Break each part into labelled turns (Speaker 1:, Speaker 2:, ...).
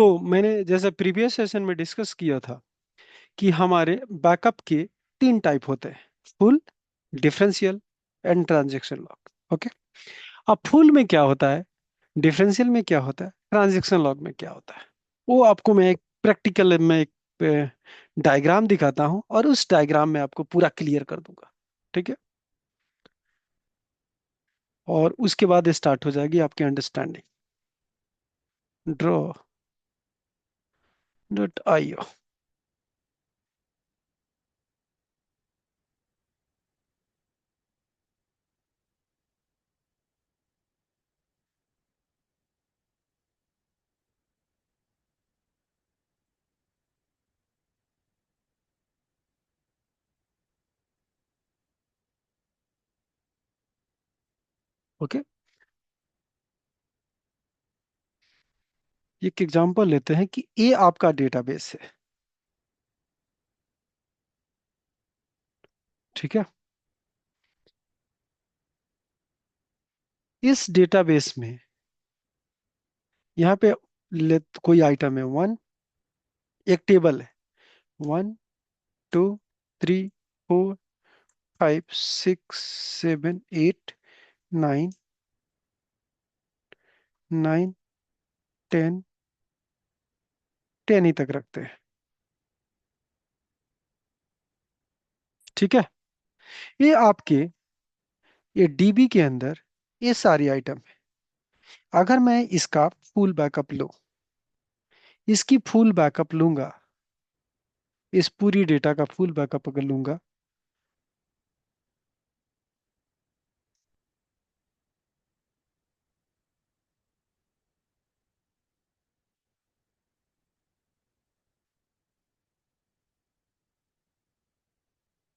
Speaker 1: तो मैंने जैसे प्रीवियस सेशन में डिस्कस किया था कि हमारे बैकअप के तीन टाइप होते हैं: full, differential and transaction log. Okay. अब फुल में क्या होता है, डिफरेंशियल में क्या होता है, ट्रांजैक्शन लॉग में क्या होता है, वो आपको मैं एक प्रैक्टिकल में एक डायग्राम दिखाता हूँ और उस डायग्राम में आपको पूरा क्लियर कर दूंगा। ठीक है। और उसके बाद स्टार्ट हो जाएगी आपकी understanding. Draw dot I O. Okay. एक एग्जांपल लेते हैं कि ये आपका डेटाबेस है। ठीक है। इस डेटाबेस में यहाँ पे कोई आइटम है वन, एक टेबल है, 1 2 3 4 5 6 7 8 9 9 10, 10 ही तक रखते हैं। ठीक है। ये आपके ये डीबी के अंदर ये सारी आइटम है। अगर मैं इसका फुल बैकअप लूँ, इसकी फुल बैकअप लूंगा, इस पूरी डेटा का फुल बैकअप अगर लूंगा,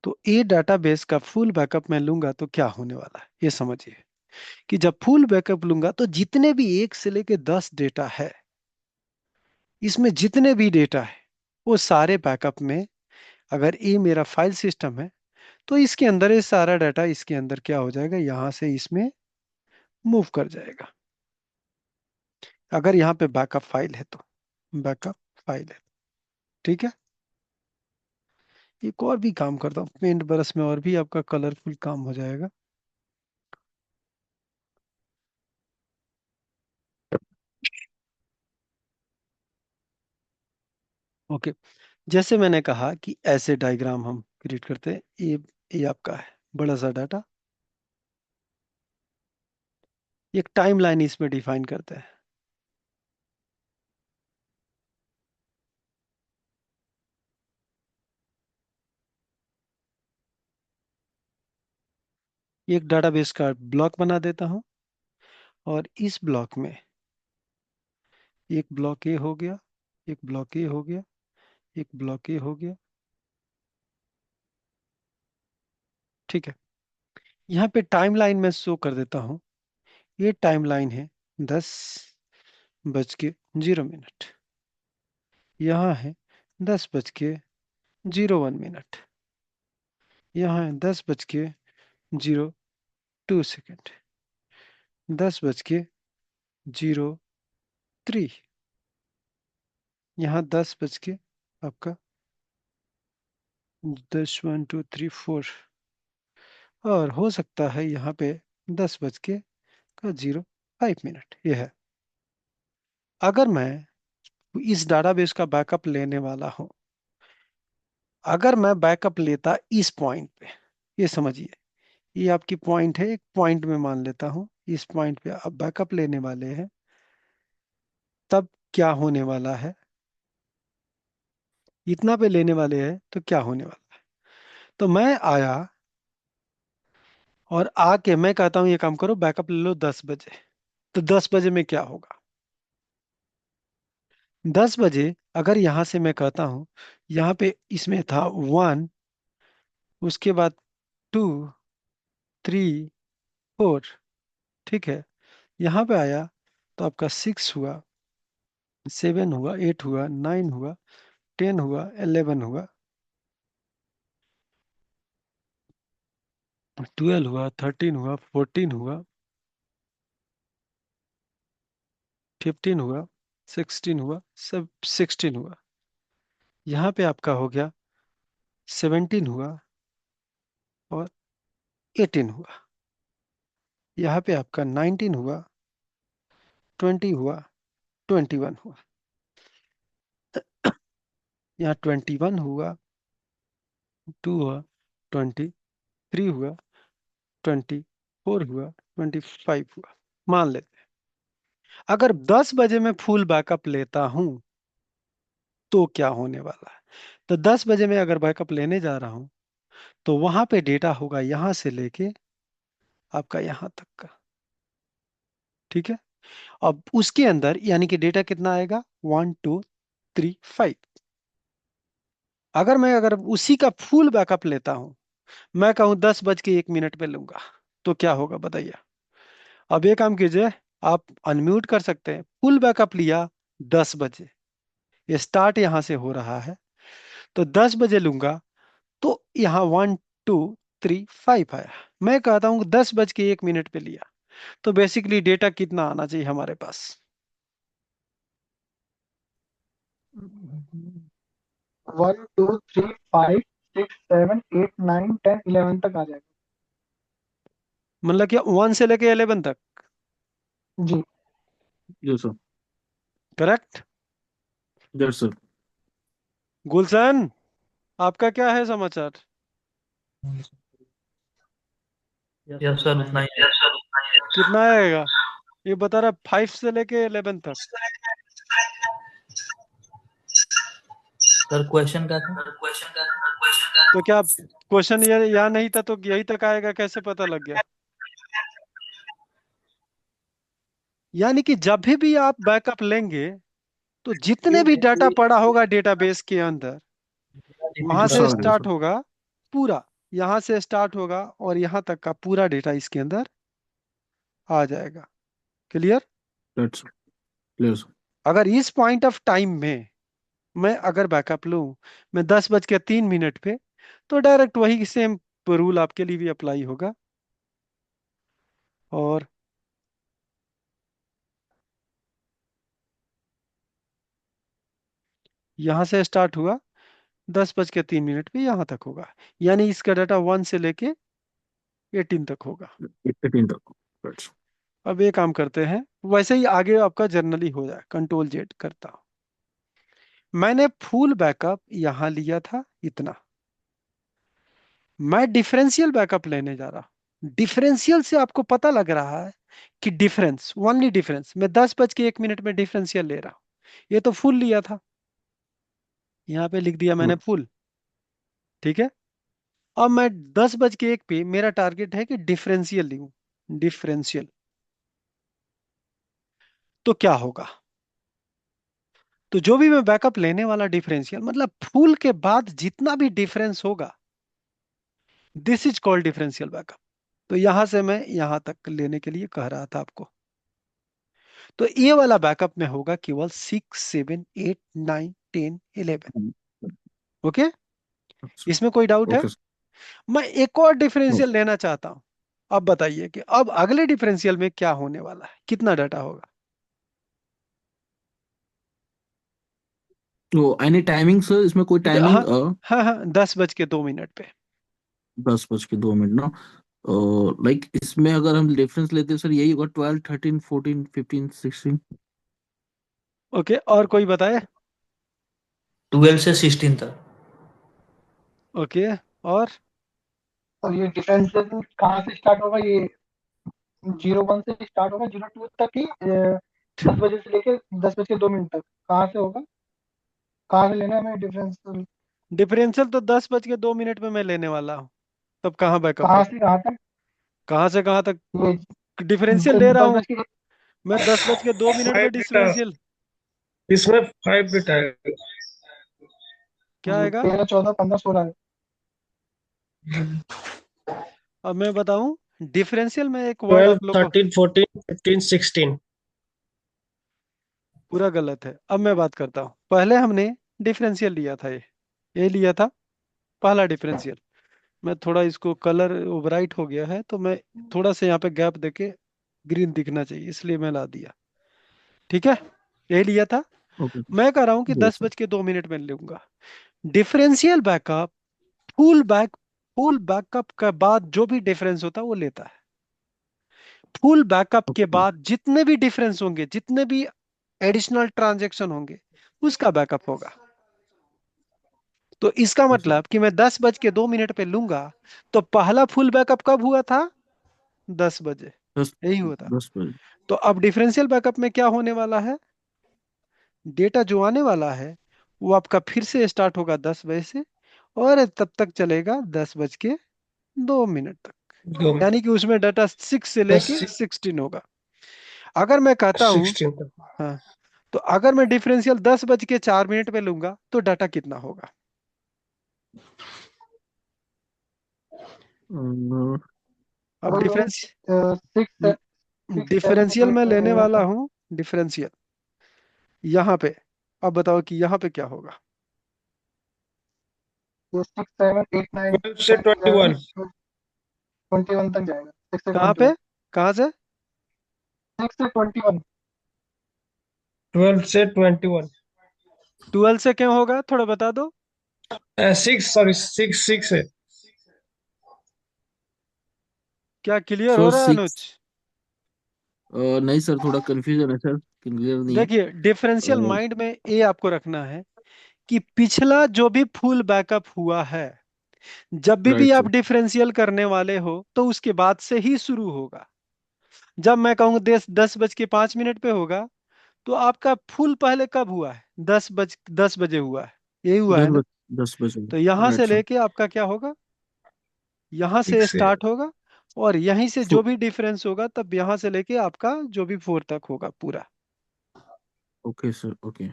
Speaker 1: तो ये डाटाबेस का फुल बैकअप मैं लूंगा तो क्या होने वाला है ये समझिए। कि जब फुल बैकअप लूंगा तो जितने भी 1 से लेके 10 डेटा है, इसमें जितने भी डेटा है वो सारे बैकअप में, अगर ये मेरा फाइल सिस्टम है तो इसके अंदर ये सारा डाटा इसके अंदर क्या हो जाएगा, यहां से इसमें मूव कर जाएगा। अगर यहाँ पे बैकअप फाइल है तो बैकअप फाइल है। ठीक है। एक और भी काम करता हूँ पेंट ब्रश में, और भी आपका कलरफुल काम हो जाएगा। ओके। जैसे मैंने कहा कि ऐसे डायग्राम हम क्रिएट करते हैं। ये आपका है बड़ा सा डाटा। एक टाइम लाइन इसमें डिफाइन करते हैं। एक डाटाबेस का ब्लॉक बना देता हूँ और इस ब्लॉक में एक ब्लॉक ए हो गया, एक ब्लॉक ए हो गया, एक ब्लॉक ए हो गया। ठीक है। यहाँ पे टाइम लाइन में शो कर देता हूँ। ये टाइम लाइन है 10:01। यहाँ है 10:01। यहाँ है 10:02। 10:03। यहाँ 10 बज के आपका 10 1 2 3 4। और हो सकता है यहाँ पे 10:05। ये है। अगर मैं इस डाटाबेस का बैकअप लेने वाला हूँ, अगर मैं बैकअप लेता इस पॉइंट पे, ये समझिए, ये आपकी पॉइंट है, एक पॉइंट में मान लेता हूँ इस पॉइंट पे आप बैकअप लेने वाले हैं, तब क्या होने वाला है, इतना पे लेने वाले हैं तो क्या होने वाला है। तो मैं आया और आके मैं कहता हूँ ये काम करो, बैकअप ले लो 10 बजे। तो 10 बजे में क्या होगा, 10 बजे अगर यहां से मैं कहता हूं, यहाँ पे इसमें था 1, उसके बाद 2 3 4। ठीक है। यहाँ पे आया तो आपका 6 हुआ, 7 हुआ, 8 हुआ, 9 हुआ, 10 हुआ, 11 हुआ, 12 हुआ, 13 हुआ, 14 हुआ, 15 हुआ, 16 हुआ, सब 16 हुआ। यहाँ पे आपका हो गया 17 हुआ और 18 हुआ। यहाँ पे आपका 19 हुआ, 20 हुआ, 21 हुआ। यहाँ 21 हुआ, 2 हुआ, 23 हुआ, 24 हुआ, 25 हुआ। मान लेते हैं अगर 10 बजे मैं फुल बैकअप लेता हूं तो क्या होने वाला है। तो 10 बजे मैं अगर बैकअप लेने जा रहा हूं तो वहां पे डेटा होगा यहां से लेके आपका यहां तक का। ठीक है। अब उसके अंदर यानी कि डेटा कितना आएगा, 1 2 3 5। अगर उसी का फुल बैकअप लेता हूं, मैं कहूं 10 बज के 1 मिनट पे लूंगा, तो क्या होगा बताइए। अब ये काम कीजिए, आप अनम्यूट कर सकते हैं। फुल बैकअप लिया 10 बजे, ये स्टार्ट यहां से हो रहा है, तो 10 बजे लूंगा तो यहाँ 1 2 3 5 आया। मैं कहता हूँ 10 बज के 1 मिनट पे लिया, तो बेसिकली डेटा कितना आना चाहिए हमारे पास।
Speaker 2: 1 2 3 5 6 7 8 9 10 11 तक आ जाएगा।
Speaker 1: मतलब कि 1 से लेके 11 तक।
Speaker 2: जी।
Speaker 3: Yes sir.
Speaker 1: Correct.
Speaker 3: Yes sir.
Speaker 1: Gulshan, आपका क्या है समाचार।
Speaker 4: यस सर, उतना ही है।
Speaker 1: कितना आएगा ये बता रहा, 5 से लेके 11 तक।
Speaker 4: सर क्वेश्चन का था।
Speaker 1: तो क्या क्वेश्चन ये यहाँ नहीं था तो यही तक आएगा, कैसे पता लग गया। यानी कि जब भी आप बैकअप लेंगे तो जितने भी डाटा पड़ा होगा डेटाबेस के अंदर, वहां
Speaker 3: उस
Speaker 1: से
Speaker 3: साल है
Speaker 1: स्टार्ट
Speaker 3: सर।
Speaker 1: होगा पूरा, यहां से स्टार्ट होगा और यहां तक का पूरा डेटा इसके अंदर आ जाएगा। क्लियर।
Speaker 3: That's clear sir.
Speaker 1: अगर इस पॉइंट ऑफ टाइम में मैं अगर बैकअप लूं, मैं 10 बज के 3 मिनट पे, तो डायरेक्ट वही सेम रूल आपके लिए भी अप्लाई होगा। और यहां से स्टार्ट हुआ, 10 बज के 3 मिनट पे यहां तक होगा, यानी इसका डाटा 1 से लेके 18 तक होगा।
Speaker 3: 18 तक। दैट्स
Speaker 1: अब ये काम करते हैं, वैसे ही आगे आपका जर्नली हो जाए, कंट्रोल Z करता हूं। मैंने फुल बैकअप यहां लिया था इतना, मैं डिफरेंशियल बैकअप लेने जा रहा हूं। डिफरेंशियल से आपको पता लग रहा है कि डिफरेंस, ओनली डिफरेंस, मैं 10 बज के 1 मिनट में डिफरेंशियल ले रहा हूं। ये तो फुल लिया था, यहाँ पे लिख दिया मैंने
Speaker 3: गुड।
Speaker 1: फुल। ठीक है। अब मैं 10 बज के 1 पे मेरा टारगेट है कि डिफरेंशियल लूं। डिफरेंशियल तो क्या होगा, तो जो भी मैं बैकअप लेने वाला डिफरेंशियल, मतलब फुल के बाद जितना भी डिफरेंस होगा, this is called differential backup. तो यहां से मैं यहां तक लेने के लिए कह रहा था आपको। तो ये वाला बैकअप में होगा केवल 6 7 8 9 10 11। ओके। इसमें कोई डाउट है।
Speaker 3: Okay sir.
Speaker 1: मैं एक और
Speaker 3: नो।
Speaker 1: डिफरेंशियल लेना चाहता हूं। अब बताइए कि अब अगले डिफरेंशियल में क्या होने वाला है, कितना डाटा होगा।
Speaker 3: तो एनी टाइमिंग सर, इसमें कोई टाइमिंग?
Speaker 1: हाँ, हाँ, हाँ, 10 बज के 2 मिनट पे।
Speaker 3: 10 बज के 2 मिनट ना। लाइक इसमें अगर हम रेफरेंस लेते हैं सर, यही होगा 12 13 14 15 16।
Speaker 1: ओके, और कोई बताए।
Speaker 4: 12 से 16 तक।
Speaker 1: ओके। और
Speaker 2: और ये डिफरेंशियल कहाँ से स्टार्ट होगा, ये 0 1 से स्टार्ट होगा, 0 2 तक ही 10 बजे से लेके 10 बज के 2 मिनट तक कहाँ से होगा, कहाँ से लेना है हमें डिफरेंशियल,
Speaker 1: डिफरेंशियल तो 10 बज के 2 मिनट में मैं लेने वाला हूँ, तब कहाँ बैकअप
Speaker 2: कहाँ
Speaker 1: लूँ।
Speaker 2: से कहाँ तक।
Speaker 1: कहाँ से कहाँ तक
Speaker 2: ये
Speaker 1: डिफरेंशियल ले रहा
Speaker 2: दस
Speaker 1: हूँ।
Speaker 2: बज के
Speaker 1: मैं 10 बज के 2 मिनट में
Speaker 5: 5 डेटा,
Speaker 1: डिफरेंशियल
Speaker 5: इसमें 5 डेटा है।
Speaker 1: क्या आएगा।
Speaker 2: 13 14 15 16 है।
Speaker 1: अब मैं बताऊं, डिफरेंशियल में एक वर्ड
Speaker 5: 12
Speaker 1: आप लोग को
Speaker 5: 13 14 15 16।
Speaker 1: पूरा गलत है। अब मैं बात करता हूँ, पहले हमने डिफरेंशियल लिया था, ये लिया था पहला डिफरेंशियल। मैं थोड़ा इसको कलर ब्राइट हो गया है, तो मैं थोड़ा सा यहाँ पे गैप देके ग्रीन दिखना चाहिए, इसलिए मैं ला दिया। ठीक है। यही लिया था।
Speaker 3: ओके।
Speaker 1: मैं कह रहा हूं कि
Speaker 3: यस
Speaker 1: दस
Speaker 3: सर।
Speaker 1: बज के 2 मिनट में लूंगा। डिफरेंशियल बैकअप फुल बैकअप के बाद जो भी डिफरेंस होता है वो लेता है। फुल बैकअप के
Speaker 3: ओके।
Speaker 1: बाद जितने भी डिफरेंस होंगे, जितने भी एडिशनल ट्रांजैक्शन होंगे, उसका बैकअप होगा। तो इसका
Speaker 3: यस सर।
Speaker 1: मतलब कि मैं 10 बज के 2 मिनट पे लूंगा, तो पहला फुल बैकअप कब हुआ था? 10 बजे।
Speaker 3: 10।
Speaker 1: यही हुआ था।
Speaker 3: 10 बजे।
Speaker 1: तो अब डिफरेंशियल बैकअप में क्या होने वाला है? डेटा जो आने वाला है वो आपका फिर से स्टार्ट होगा 10 बजे से, और तब तक चलेगा 10 बज के 2 मिनट तक।
Speaker 5: 2 मिनट
Speaker 1: यानी कि उसमें डाटा 6 से
Speaker 5: दस
Speaker 1: लेके 16 होगा। अगर मैं कहता हूं,
Speaker 5: 16 तक।
Speaker 1: हाँ, तो अगर मैं डिफरेंशियल 10 बज के 4 मिनट पे लूंगा तो डाटा कितना होगा? अब
Speaker 2: वही वही
Speaker 1: डिफरेंस
Speaker 2: 6 7
Speaker 1: डिफरेंशियल में लेने वाला
Speaker 2: 8
Speaker 1: हूँ, डिफरेंशियल यहाँ पे। अब बताओ कि यहाँ पे क्या होगा?
Speaker 2: 6 7 8 9
Speaker 5: 12 से
Speaker 2: 10 11
Speaker 5: 21।
Speaker 2: 21 तक जाएगा। 6 से
Speaker 1: कहाँ
Speaker 2: 21।
Speaker 1: पे? कहाँ से?
Speaker 2: 6 से 21।
Speaker 5: 12 से 21।
Speaker 1: 12 से क्यों होगा, थोड़ा बता दो।
Speaker 5: 6 सॉरी 6 6 है।
Speaker 1: क्या क्लियर
Speaker 3: सो
Speaker 1: हो रहा है अनुज?
Speaker 3: 6। नहीं सर, थोड़ा कंफ्यूजन है सर, क्लियर नहीं है।
Speaker 1: देखिए, डिफरेंशियल माइंड में ये आपको रखना है कि पिछला जो भी फुल बैकअप हुआ है, जब भी
Speaker 3: राइट
Speaker 1: आप
Speaker 3: सर।
Speaker 1: डिफरेंशियल करने वाले हो तो उसके बाद से ही शुरू होगा। जब मैं कहूंगा 10 बज के 5 मिनट पे होगा, तो आपका फुल पहले कब हुआ है? 10 बजे हुआ है। यही हुआ है
Speaker 3: दस
Speaker 1: ना?
Speaker 3: बज 10 बजे।
Speaker 1: तो यहां
Speaker 3: राइट
Speaker 1: से
Speaker 3: सर।
Speaker 1: लेके आपका क्या होगा? यहां से
Speaker 5: 6 से
Speaker 1: स्टार्ट होगा, और यहीं से
Speaker 3: फु-
Speaker 1: जो भी डिफरेंस होगा तब यहां से लेके आपका जो भी 4 तक होगा पूरा।
Speaker 3: Okay sir. ओके।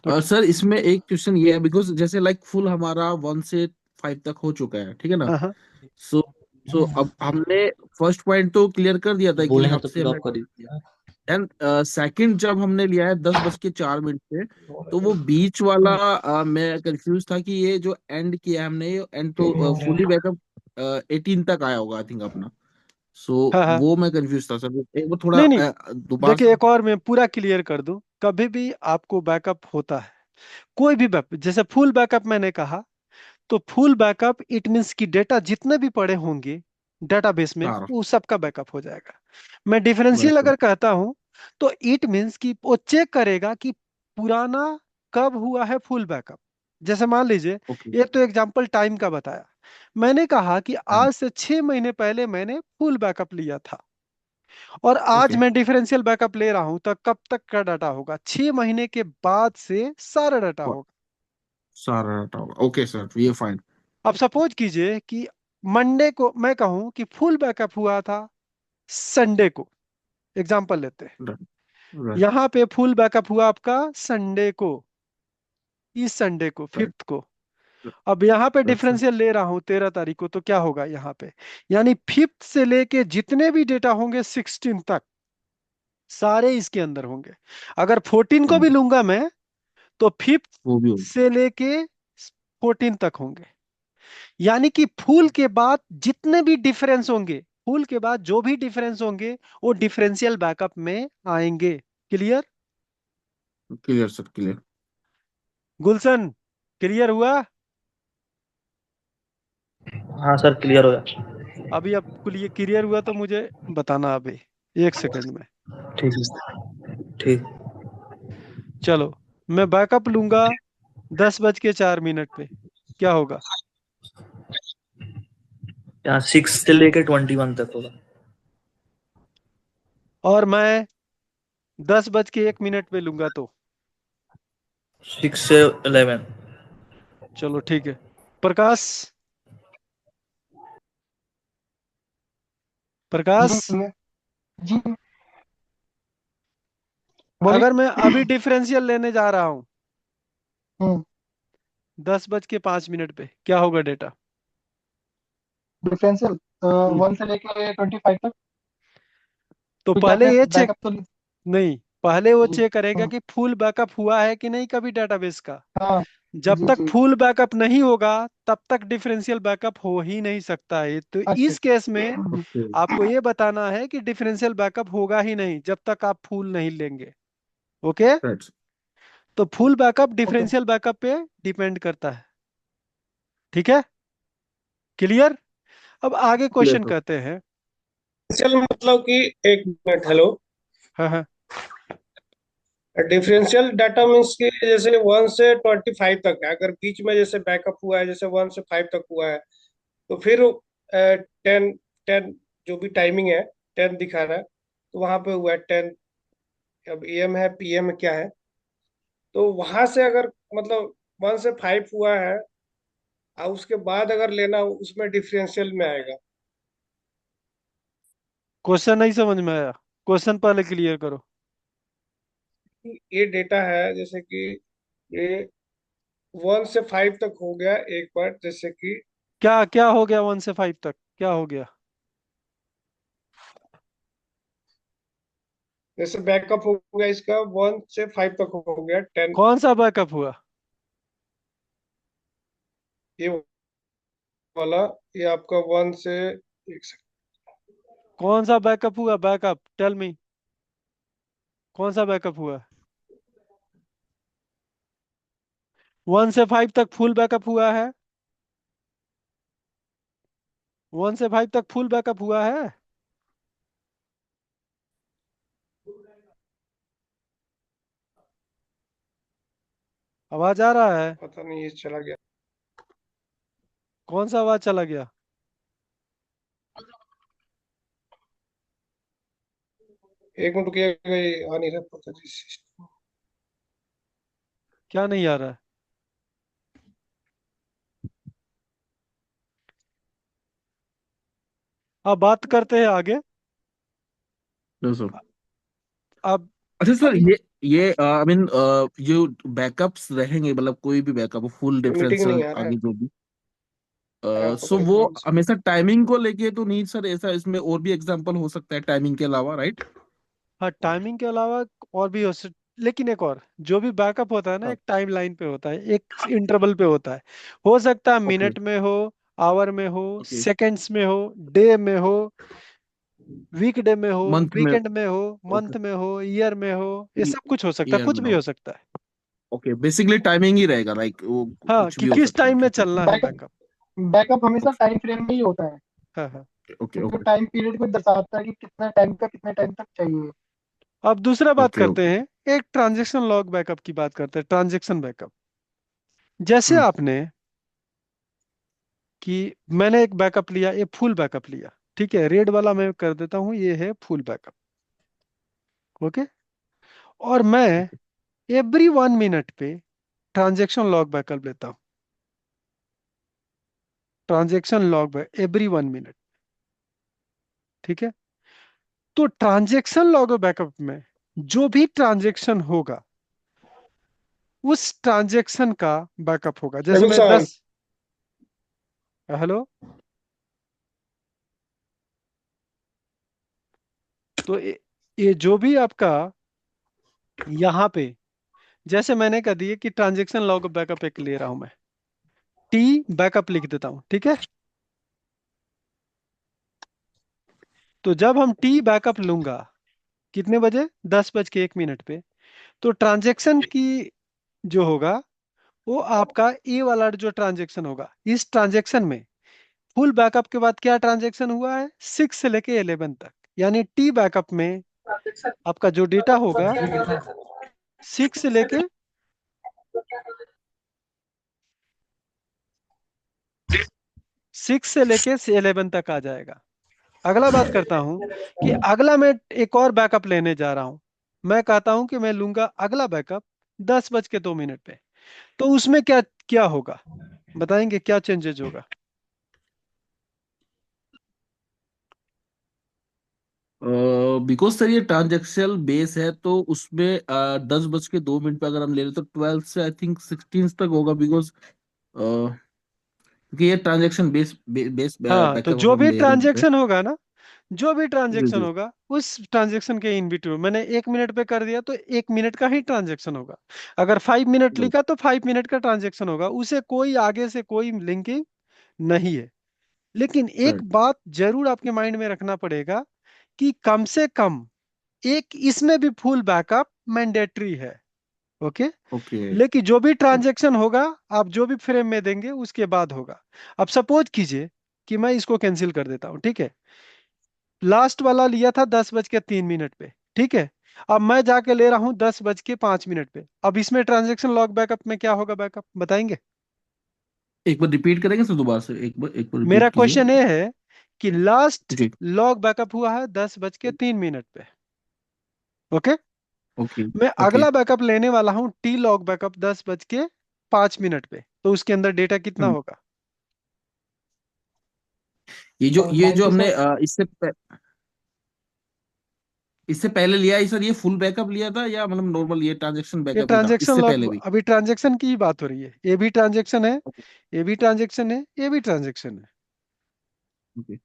Speaker 1: तो
Speaker 3: सर इसमें एक क्वेश्चन ये है, बिकॉज जैसे लाइक फुल हमारा 1 से 5 तक हो चुका है, ठीक है ना।
Speaker 1: हाँ हाँ।
Speaker 3: सो सो अब हमने फर्स्ट पॉइंट तो क्लियर कर दिया था कि
Speaker 4: बोले हैं
Speaker 3: यहाँ
Speaker 4: तो
Speaker 3: से
Speaker 4: ब्लॉक
Speaker 3: हमें।
Speaker 4: कर दीजिए।
Speaker 3: एंड सेकंड जब हमने लिया है 10 बज के 4 मिनट पे, तो वो बीच वाला मैं कंफ्यूज था कि ये जो एंड किया है हमने, एंड तो फुली बैकअप 18 तक आया होगा आई थिंक अपना। सो
Speaker 1: हाँ हाँ।
Speaker 3: वो मैं कंफ्यूज था सर, एक बार थोड़ा
Speaker 1: नहीं नहीं,
Speaker 3: दोबारा
Speaker 1: देखिए
Speaker 3: से।
Speaker 1: एक और मैं पूरा क्लियर कर दूं। कभी भी आपको बैकअप होता है, कोई भी बैकअप, जैसे फुल बैकअप मैंने कहा, तो फुल बैकअप इट मींस कि डेटा जितने भी पड़े होंगे डेटाबेस में
Speaker 3: सारा।
Speaker 1: वो सबका बैकअप हो जाएगा। मैं डिफरेंशियल
Speaker 3: राइट सर।
Speaker 1: अगर कहता हूं, तो इट मींस कि वो चेक करेगा कि पुराना कब हुआ है फुल बैकअप। जैसे मान लीजिए,
Speaker 3: ओके।
Speaker 1: ये तो एग्जांपल टाइम का बताया। मैंने कहा कि
Speaker 3: हाँ।
Speaker 1: आज से 6 महीने पहले मैंने फुल बैकअप लिया था, और आज
Speaker 3: ओके।
Speaker 1: मैं डिफरेंशियल बैकअप ले रहा हूं, तो कब तक का डाटा होगा? 6 महीने के बाद से सारा डाटा होगा।
Speaker 3: सारा डाटा होगा, ओके सर, ये फाइन।
Speaker 1: अब सपोज कीजिए कि मंडे को मैं कहूं कि फुल बैकअप हुआ था संडे को, एग्जांपल लेते हैं।
Speaker 3: राइट।
Speaker 1: यहां पे फुल बैकअप हुआ आपका संडे को, इस संडे को,
Speaker 3: राइट।
Speaker 1: 5th को। अब यहाँ पे
Speaker 3: राइट सर।
Speaker 1: डिफरेंशियल ले रहा हूँ 13 तारीख को, तो क्या होगा यहाँ पे? यानी 5th से लेके जितने भी डेटा होंगे 16 तक, सारे इसके अंदर होंगे। अगर 14 को भी लूंगा मैं, तो 5th
Speaker 3: वो भी होगा।
Speaker 1: से लेके 14 तक होंगे। यानी कि फूल के बाद जितने भी डिफरेंस होंगे, फूल के बाद जो भी डिफरेंस होंगे, वो डिफरेंशियल बैकअप में आएंगे। Clear?
Speaker 3: Clear sir, clear.
Speaker 1: Gulshan, clear हुआ?
Speaker 4: हाँ सर क्लियर हो गया।
Speaker 1: अभी आपको लिए क्लियर हुआ तो मुझे बताना अभी 1 सेकंड में।
Speaker 4: ठीक है। ठीक।
Speaker 1: चलो, मैं बैकअप लूंगा 10 बज के 4 मिनट पे, क्या होगा?
Speaker 4: यहाँ 6 से लेके 21 तक होगा।
Speaker 1: और मैं 10 बज के 1 मिनट पे लूंगा तो?
Speaker 4: 6 से 11।
Speaker 1: चलो ठीक है। प्रकाश,
Speaker 2: जी
Speaker 1: प्रकाश,
Speaker 2: भैया। जी बोलिए।
Speaker 1: अगर मैं अभी डिफरेंशियल लेने जा रहा हूं
Speaker 2: हम्म
Speaker 1: 10 बज के 5 मिनट पे, क्या होगा डेटा?
Speaker 2: डिफरेंशियल
Speaker 1: हम्म,
Speaker 2: 1 से लेके 25 तक।
Speaker 1: तो
Speaker 2: क्योंकि
Speaker 1: पहले
Speaker 2: आपने
Speaker 1: ये चेक,
Speaker 2: बैकअप तो
Speaker 1: नहीं, पहले वो चेक करेगा
Speaker 2: हाँ
Speaker 1: कि फुल बैकअप हुआ है कि नहीं कभी डेटाबेस का।
Speaker 2: हाँ।
Speaker 1: जब
Speaker 2: जी
Speaker 1: तक
Speaker 2: जी।
Speaker 1: फुल बैकअप नहीं होगा तब तक डिफरेंशियल बैकअप हो ही नहीं सकता है। तो
Speaker 2: अच्छा।
Speaker 1: इस केस में
Speaker 3: ओके।
Speaker 1: आपको ये बताना है कि डिफरेंशियल बैकअप होगा ही नहीं जब तक आप फुल नहीं लेंगे। ओके।
Speaker 3: राइट।
Speaker 1: तो full backup
Speaker 2: okay.
Speaker 1: Differential backup पे डिपेंड करता है। ठीक है, क्लियर। अब आगे
Speaker 3: क्लियर
Speaker 1: क्वेश्चन
Speaker 3: सर।
Speaker 1: करते हैं।
Speaker 5: चल मतलब कि एक मिनट, हेलो।
Speaker 1: हाँ हाँ।
Speaker 5: डिफरेंशियल डाटा मीन्स कि जैसे 1 से 25 तक है, अगर बीच में जैसे बैकअप हुआ है, जैसे 1 से 5 तक हुआ है, तो फिर 10 10 जो भी टाइमिंग है 10 दिखा रहा है, तो वहां पे हुआ है 10। अब एम है पीएम क्या है, तो वहां से अगर मतलब 1 से 5 हुआ है और उसके बाद अगर लेना हो, उसमें डिफरेंशियल में आएगा।
Speaker 1: क्वेश्चन नहीं समझ में आया, क्वेश्चन पहले क्लियर करो।
Speaker 5: ये डेटा है जैसे कि ये 1 से 5 तक हो गया एक बार, जैसे कि
Speaker 1: क्या क्या हो गया 1 से 5 तक, क्या हो गया?
Speaker 5: जैसे बैकअप हो गया इसका 1 से 5 तक हो गया 10।
Speaker 1: कौन सा बैकअप हुआ?
Speaker 5: ये वाला, ये आपका 1 से, एक सेकंड।
Speaker 1: कौन सा बैकअप हुआ? बैकअप टेल मी, कौन सा बैकअप हुआ? 1 से 5 तक फुल बैकअप हुआ है? 1 से 5 तक फुल बैकअप हुआ है? आवाज आ रहा है?
Speaker 5: पता नहीं ये चला गया।
Speaker 1: कौन सा आवाज चला गया?
Speaker 5: एक मिनट रुकिएगा, ये आ नहीं रहा, पता जी।
Speaker 1: क्या नहीं आ रहा है? अब बात करते हैं आगे।
Speaker 3: Yes sir.
Speaker 1: अब
Speaker 3: अच्छा सर, ये आई मीन जो बैकअप्स रहेंगे, मतलब कोई भी बैकअप, फुल
Speaker 5: मीटिंग नहीं
Speaker 3: डिफरेंशियल
Speaker 5: आ रहा है,
Speaker 3: आगे जो भी,
Speaker 5: आ रहा है,
Speaker 3: सो
Speaker 5: पता नहीं
Speaker 3: वो
Speaker 5: कौन सा।
Speaker 3: हमेशा टाइमिंग को लेके तो नहीं सर, ऐसा इसमें और भी एग्जांपल हो सकता है टाइमिंग के अलावा, राइट?
Speaker 1: हाँ, टाइमिंग के अलावा और भी लेकिन एक और, जो भी बैकअप होता है ना,
Speaker 3: हाँ।
Speaker 1: एक टाइम लाइन पे होता है, एक इंटरवल पे होता है। हो सकता है
Speaker 3: ओके।
Speaker 1: मिनट में हो, आवर में हो,
Speaker 3: ओके।
Speaker 1: सेकंड्स में हो, डे में हो, वीकडे में हो,
Speaker 3: मंथ में।
Speaker 1: वीकेंड में हो,
Speaker 3: ओके।
Speaker 1: मंथ में हो, ईयर में हो, ये सब कुछ हो सकता है,
Speaker 3: ईयर
Speaker 1: कुछ
Speaker 3: में
Speaker 1: भी
Speaker 3: हो।
Speaker 1: हो सकता है।
Speaker 3: ओके, बेसिकली टाइमिंग ही रहेगा, लाइक वो
Speaker 1: हाँ,
Speaker 3: कुछ
Speaker 1: कि
Speaker 3: भी हो
Speaker 1: किस
Speaker 3: सकता है,
Speaker 1: टाइम में
Speaker 3: ठीक है।
Speaker 1: चलना है
Speaker 2: बैकअप
Speaker 1: बैकअप।
Speaker 2: बैकअप हमेशा
Speaker 3: ओके।
Speaker 2: टाइम फ्रेम में ही होता है।
Speaker 1: हाँ हाँ।
Speaker 3: ओके।
Speaker 2: जो
Speaker 3: ओके।
Speaker 2: टाइम पीरियड को दर्शाता है कि कितना टाइम का कितने टाइम तक चाहिए।
Speaker 1: अब दूसरा बात
Speaker 3: ओके।
Speaker 1: करते
Speaker 3: ओके।
Speaker 1: हैं, एक ट्रांजैक्शन लॉग बैकअप की बात करते हैं, ट्रांजैक्शन बैकअप। जैसे
Speaker 3: हम्म।
Speaker 1: आपने कि मैंने एक बैकअप लिया, ये फुल बैकअप लिया, ठीक है, रेड वाला मैं कर देता हूं, ये है फुल बैकअप। ओके। और मैं एवरी 1 मिनट पे ट्रांजैक्शन लॉग बैकअप लेता हूँ, ट्रांजैक्शन लॉग एवरी 1 मिनट। ठीक है। तो ट्रांजैक्शन लॉग बैकअप में जो भी ट्रांजैक्शन होगा, उस ट्रांजैक्शन का बैकअप होगा। जैसे
Speaker 5: रवि
Speaker 1: मैं
Speaker 5: सर,
Speaker 1: 10, हेलो, तो ये जो भी आपका यहाँ पे, जैसे मैंने कह दिया कि ट्रांजैक्शन लॉग बैकअप एक ले रहा हूं मैं, टी बैकअप लिख देता हूं, ठीक है। तो जब हम टी बैकअप लूंगा, कितने बजे? 10:01 पे, तो ट्रांजैक्शन की जो होगा, वो आपका ए वाला जो ट्रांजैक्शन होगा, इस ट्रांजैक्शन में फुल बैकअप के बाद क्या ट्रांजैक्शन हुआ है, 6 से लेके 11 तक, यानी टी बैकअप में आपका जो डेटा होगा 6 से लेके 11 तक आ जाएगा। अगला बात करता हूं कि अगला मैं एक और बैकअप लेने जा रहा हूं। मैं कहता हूं कि मैं लूंगा अगला बैकअप 10:02 पे, तो उसमें क्या क्या होगा, बताएंगे क्या चेंजेस होगा?
Speaker 3: बिकॉज सर ये ट्रांजेक्शनल बेस है, तो उसमें 10:02 पे अगर हम ले रहे तो 12 से आई थिंक 16 तक होगा, बिकॉज क्योंकि ये ट्रांजेक्शन बेस
Speaker 1: हाँ, तो
Speaker 3: बैकअप
Speaker 1: जो
Speaker 3: हम
Speaker 1: भी
Speaker 3: ले रहे हैं।
Speaker 1: ट्रांजैक्शन होगा ना, जो भी
Speaker 3: जी
Speaker 1: ट्रांजैक्शन
Speaker 3: जी।
Speaker 1: होगा, उस ट्रांजैक्शन के इन बिटवीन मैंने 1 मिनट पे कर दिया, तो 1 मिनट का ही ट्रांजैक्शन होगा। अगर 5 मिनट
Speaker 3: राइट।
Speaker 1: लिखा तो 5 मिनट का ट्रांजैक्शन होगा, उसे कोई आगे से कोई लिंकिंग नहीं है। लेकिन एक
Speaker 3: राइट।
Speaker 1: बात जरूर आपके माइंड में रखना पड़ेगा कि कम से कम एक इसमें भी फुल बैकअप मैंडेटरी है। ओके।
Speaker 3: ओके।
Speaker 1: लेकिन जो भी ट्रांजैक्शन होगा, आप जो भी फ्रेम में देंगे उसके बाद होगा। अब सपोज कीजिए कि मैं इसको कैंसिल कर देता हूं, ठीक है। लास्ट वाला लिया था 10:03 पे, ठीक है। अब मैं जाके ले रहा हूं 10:05 पे। अब इसमें ट्रांजैक्शन लॉग बैकअप में क्या होगा, बैकअप बताएंगे?
Speaker 3: एक बार रिपीट करेंगे सर, दोबारा से एक बार
Speaker 1: मेरा
Speaker 3: रिपीट कीजिए।
Speaker 1: क्वेश्चन ये है कि लास्ट
Speaker 3: जी।
Speaker 1: लॉग बैकअप हुआ है 10:03 पे। ओके।
Speaker 3: ओके।
Speaker 1: मैं
Speaker 3: ओके।
Speaker 1: अगला बैकअप लेने वाला हूं टी लॉग बैकअप 10:05 पे, तो उसके अंदर डेटा कितना
Speaker 3: हम्म।
Speaker 1: होगा?
Speaker 3: ये जो हमने
Speaker 2: 97।
Speaker 3: इससे पहले लिया है सर, ये फुल बैकअप लिया था या मतलब नॉर्मल ये ट्रांजेक्शन
Speaker 1: ये
Speaker 3: बैकअप ही था
Speaker 1: ट्रांजैक्शन
Speaker 3: इससे पहले
Speaker 1: लॉग,
Speaker 3: भी?
Speaker 1: अभी ट्रांजैक्शन की ही बात हो रही है। ये भी ट्रांजैक्शन है, ये भी ट्रांजैक्शन है, ये भी ट्रांजैक्शन है।
Speaker 3: ओके।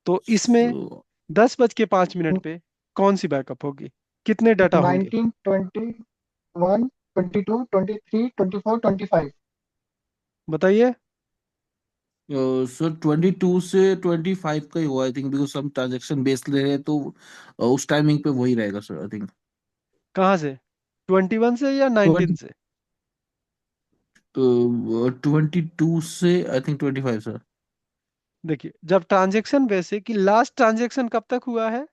Speaker 1: तो इसमें
Speaker 3: सो
Speaker 1: 10:05 पे कौन सी बैकअप होगी? कितने डाटा होंगे?
Speaker 2: 19, 21, 22, 23, 24, 25।
Speaker 1: बताइए।
Speaker 3: सर 22 से 25 का ही हुआ आई थिंक, बिकॉज हम ट्रांजेक्शन बेस ले रहे हैं तो उस टाइमिंग पे वही रहेगा सर आई थिंक।
Speaker 1: कहाँ से? 21 से या 19 से?
Speaker 3: 22 से आई थिंक 25 सर।
Speaker 1: देखिए, जब ट्रांजैक्शन वैसे कि लास्ट ट्रांजैक्शन कब तक हुआ है?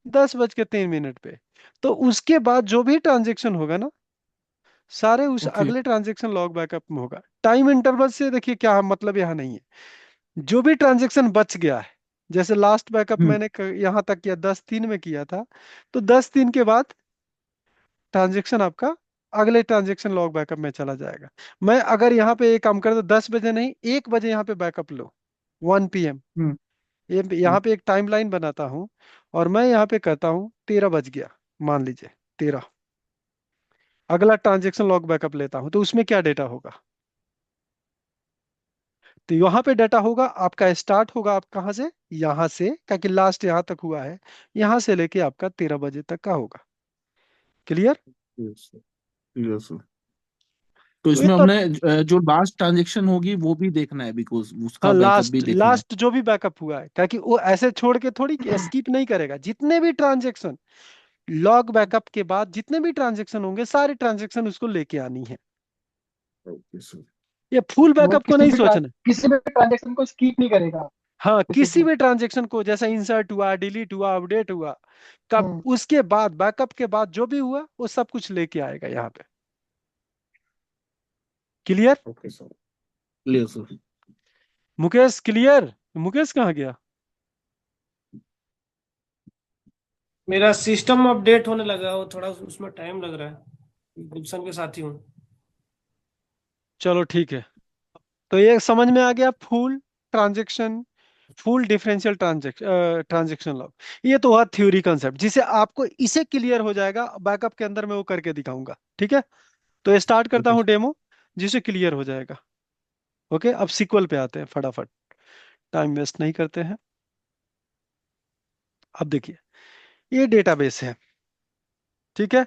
Speaker 1: 10:03 पे। तो उसके बाद जो भी ट्रांजैक्शन होगा ना, सारे उस
Speaker 3: ओके।
Speaker 1: अगले ट्रांजैक्शन लॉग बैकअप में होगा। टाइम इंटरवल से देखिए क्या मतलब यहाँ नहीं है। जो भी ट्रांजैक्शन बच गया है, जैसे लास्ट बैकअप
Speaker 3: हम्म।
Speaker 1: मैंने यहाँ तक किया 10:03 में किया था, तो 10:03 के बाद ट्रांजैक्शन आपका अगले ट्रांजैक्शन लॉग बैकअप में चला जाएगा। मैं अगर यहाँ पे एक काम कर दो, 10 बजे नहीं 1 बजे यहाँ पे बैकअप लो, 1 PM।
Speaker 3: हम्म।
Speaker 1: ये यहाँ पे एक टाइमलाइन बनाता हूँ, और मैं यहाँ पे कहता हूँ 13 बज गया, मान लीजिए 13। अगला ट्रांजैक्शन लॉग बैकअप लेता हूँ, तो उसमें क्या डेटा होगा? तो यहाँ पे डाटा होगा आपका, स्टार्ट होगा आप कहाँ से? यहाँ से, क्योंकि लास्ट यहाँ तक हुआ है, यहाँ से लेके आपका 13 बजे तक का होगा। Clear?
Speaker 3: Yes sir. Yes sir. तो
Speaker 1: तो ये
Speaker 3: इसमें
Speaker 1: तो,
Speaker 3: हमने जो लास्ट ट्रांजेक्शन होगी वो भी देखना है, बिकॉज
Speaker 1: हाँ,
Speaker 3: उसका बैकअप भी
Speaker 1: लास्ट
Speaker 3: देखना है।
Speaker 1: लास्ट जो भी बैकअप हुआ है, क्योंकि वो ऐसे छोड़ के थोड़ी स्किप नहीं करेगा। जितने भी ट्रांजेक्शन लॉग बैकअप के बाद जितने भी ट्रांजेक्शन होंगे, सारे ट्रांजेक्शन उसको लेके आनी है।
Speaker 3: Okay sir.
Speaker 1: ये फुल
Speaker 2: वो
Speaker 1: बैकअप को नहीं सोचना।
Speaker 2: किसी भी ट्रांजेक्शन को स्किप नहीं करेगा
Speaker 1: हाँ, किसी
Speaker 2: बेसिकली।
Speaker 1: भी ट्रांजेक्शन को, जैसा इंसर्ट हुआ, डिलीट हुआ, अपडेट हुआ, कब
Speaker 2: हम्म।
Speaker 1: उसके बाद बैकअप के बाद जो भी हुआ वो सब कुछ लेके आएगा यहाँ पे। Clear?
Speaker 3: Okay sir. Clear sir.
Speaker 1: Mukesh clear? Mukesh कहाँ गया?
Speaker 5: मेरा सिस्टम अपडेट होने लगा, वो थोड़ा उसमें टाइम लग रहा है। गुलशन के साथ ही हूँ।
Speaker 1: चलो ठीक है। तो ये समझ में आ गया, full transaction, full differential transaction log. ये तो हुआ थ्योरी कंसेप्ट, जिसे आपको इसे क्लियर हो जाएगा बैकअप के अंदर मैं वो करके दिखाऊंगा, ठीक है। तो स्टार्ट करता
Speaker 3: ओके
Speaker 1: हूँ
Speaker 3: सर।
Speaker 1: डेमो, जिसे क्लियर हो जाएगा। ओके, अब सीक्वल पे आते हैं फटाफट, टाइम वेस्ट नहीं करते हैं। अब देखिए, ये डेटाबेस है, ठीक है।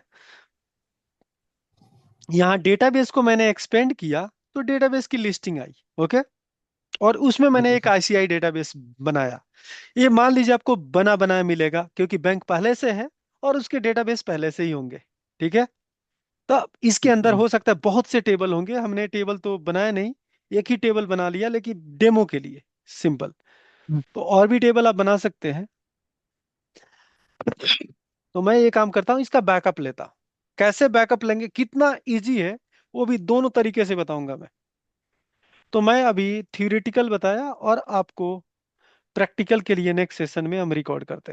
Speaker 1: यहाँ डेटाबेस को मैंने एक्सपेंड किया, तो डेटाबेस की लिस्टिंग आई। ओके। और उसमें मैंने
Speaker 3: ओके
Speaker 1: एक
Speaker 3: सर।
Speaker 1: आईसीआई डेटाबेस बनाया। ये मान लीजिए आपको बना बनाया मिलेगा, क्योंकि बैंक पहले से है और उसके डेटाबेस पहले से ही होंगे, ठीक है। तो इसके
Speaker 3: ओके
Speaker 1: अंदर
Speaker 3: सर।
Speaker 1: हो सकता है बहुत से टेबल होंगे, हमने टेबल तो बनाया नहीं, एक ही टेबल बना लिया, लेकिन डेमो के लिए सिंपल।
Speaker 3: हम्म।
Speaker 1: तो और भी टेबल आप बना सकते हैं। तो मैं ये काम करता हूँ, इसका बैकअप लेता हूँ। कैसे बैकअप लेंगे, कितना इजी है, वो भी दोनों तरीके से बताऊंगा मैं। तो मैं अभी थियोरेटिकल बताया, और आपको प्रैक्टिकल के लिए नेक्स्ट सेशन में हम रिकॉर्ड करते हैं।